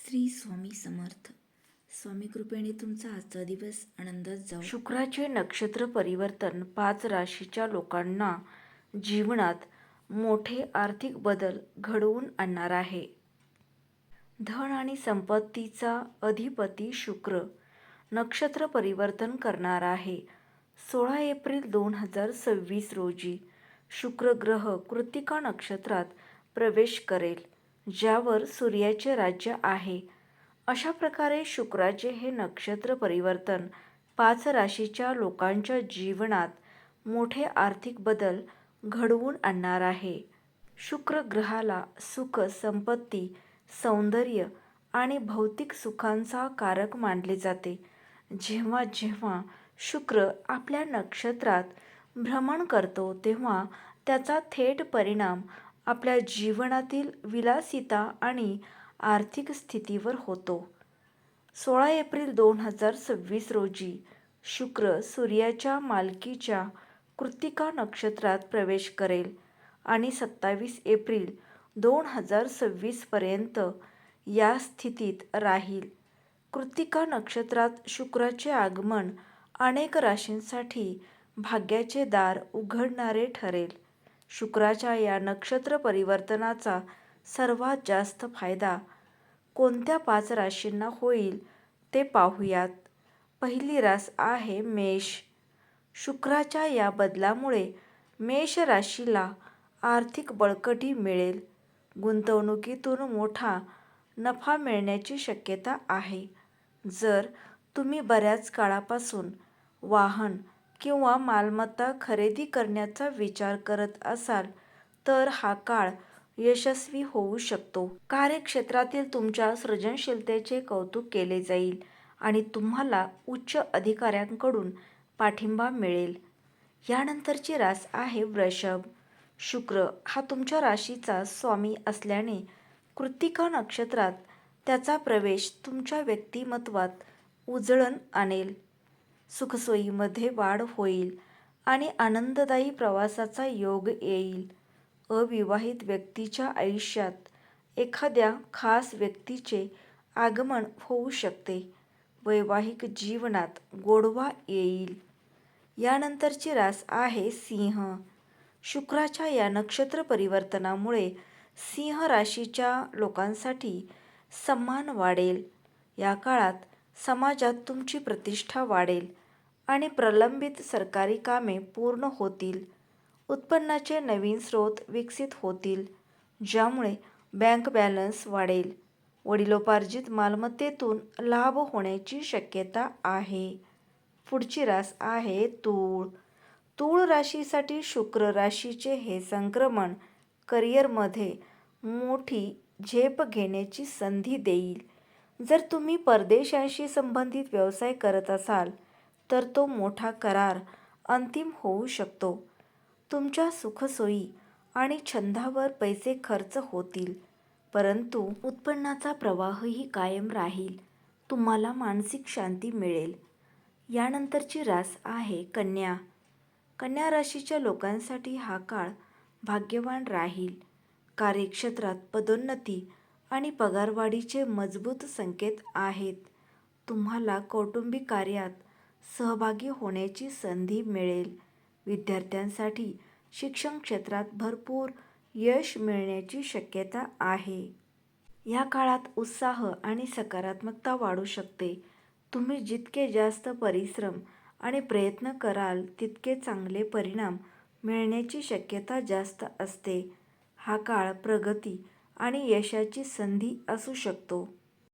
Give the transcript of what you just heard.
श्री स्वामी समर्थ. स्वामी कृपेने तुमचा आजचा दिवस आनंदात जाऊ. शुक्राचे नक्षत्र परिवर्तन 5 राशीच्या लोकांना जीवनात मोठे आर्थिक बदल घडवून आणणार आहे. धन आणि संपत्तीचा अधिपती शुक्र नक्षत्र परिवर्तन करणार आहे. 16 एप्रिल 2026 रोजी शुक्र ग्रह कृत्तिका नक्षत्रात प्रवेश करेल, ज्यावर सूर्याचे राज्य आहे. अशा प्रकारे शुक्राचे हे नक्षत्र परिवर्तन 5 राशीच्या लोकांच्या जीवनात मोठे आर्थिक बदल घडवून आणणार आहे. शुक्र ग्रहाला सुख, संपत्ती, सौंदर्य आणि भौतिक सुखांचा कारक मानले जाते. जेव्हा जेव्हा शुक्र आपल्या नक्षत्रात भ्रमण करतो तेव्हा त्याचा थेट परिणाम आपल्या जीवनातील विलासिता आणि आर्थिक स्थितीवर होतो. 16 एप्रिल 2026 रोजी शुक्र सूर्याच्या मालकीच्या कृत्तिका नक्षत्रात प्रवेश करेल आणि 27 एप्रिल 2026 पर्यंत या स्थितीत राहील. कृत्तिका नक्षत्रात शुक्राचे आगमन अनेक राशींसाठी भाग्याचे दार उघडणारे ठरेल. शुक्राच्या या नक्षत्र परिवर्तनाचा सर्वात जास्त फायदा कोणत्या 5 राशींना होईल ते पाहूयात. पहिली रास आहे मेष. शुक्राच्या या बदलामुळे मेष राशीला आर्थिक बळकटी मिळेल. गुंतवणुकीतून मोठा नफा मिळण्याची शक्यता आहे. जर तुम्ही बऱ्याच काळापासून वाहन किंवा मालमत्ता खरेदी करण्याचा विचार करत असाल तर हा काळ यशस्वी होऊ शकतो. कार्यक्षेत्रातील तुमच्या सृजनशीलतेचे कौतुक केले जाईल आणि तुम्हाला उच्च अधिकाऱ्यांकडून पाठिंबा मिळेल. यानंतरची रास आहे वृषभ. शुक्र हा तुमच्या राशीचा स्वामी असल्याने कृत्तिका नक्षत्रात त्याचा प्रवेश तुमच्या व्यक्तिमत्वात उजळण आणेल. सुखसोयीमध्ये वाढ होईल आणि आनंददायी प्रवासाचा योग येईल. अविवाहित व्यक्तीच्या आयुष्यात एखाद्या खास व्यक्तीचे आगमन होऊ शकते. वैवाहिक जीवनात गोडवा येईल. यानंतरची रास आहे सिंह. शुक्राच्या या नक्षत्र परिवर्तनामुळे सिंह राशीच्या लोकांसाठी सन्मान वाढेल. या काळात समाजात तुमची प्रतिष्ठा वाढेल आणि प्रलंबित सरकारी कामे पूर्ण होतील. उत्पन्नाचे नवीन स्रोत विकसित होतील, ज्यामुळे बँक बॅलन्स वाढेल. वडिलोपार्जित मालमत्तेतून लाभ होण्याची शक्यता आहे. पुढची रास आहे तूळ. तूळ राशीसाठी शुक्र राशीचे हे संक्रमण करिअरमध्ये मोठी झेप घेण्याची संधी देईल. जर तुम्ही परदेशांशी संबंधित व्यवसाय करत असाल तर तो मोठा करार अंतिम होऊ शकतो. तुमच्या सुखसोयी आणि छंदावर पैसे खर्च होतील, परंतु उत्पन्नाचा प्रवाहही कायम राहील. तुम्हाला मानसिक शांती मिळेल. यानंतरची रास आहे कन्या. कन्या राशीच्या लोकांसाठी हा काळ भाग्यवान राहील. कार्यक्षेत्रात पदोन्नती आणि पगारवाढीचे मजबूत संकेत आहेत. तुम्हाला कौटुंबिक कार्यात सहभागी होण्याची संधी मिळेल. विद्यार्थ्यांसाठी शिक्षण क्षेत्रात भरपूर यश मिळण्याची शक्यता आहे. या काळात उत्साह आणि सकारात्मकता वाढू शकते. तुम्ही जितके जास्त परिश्रम आणि प्रयत्न कराल तितके चांगले परिणाम मिळण्याची शक्यता जास्त असते. हा काळ प्रगती आणि यशाची संधी असू शकतो.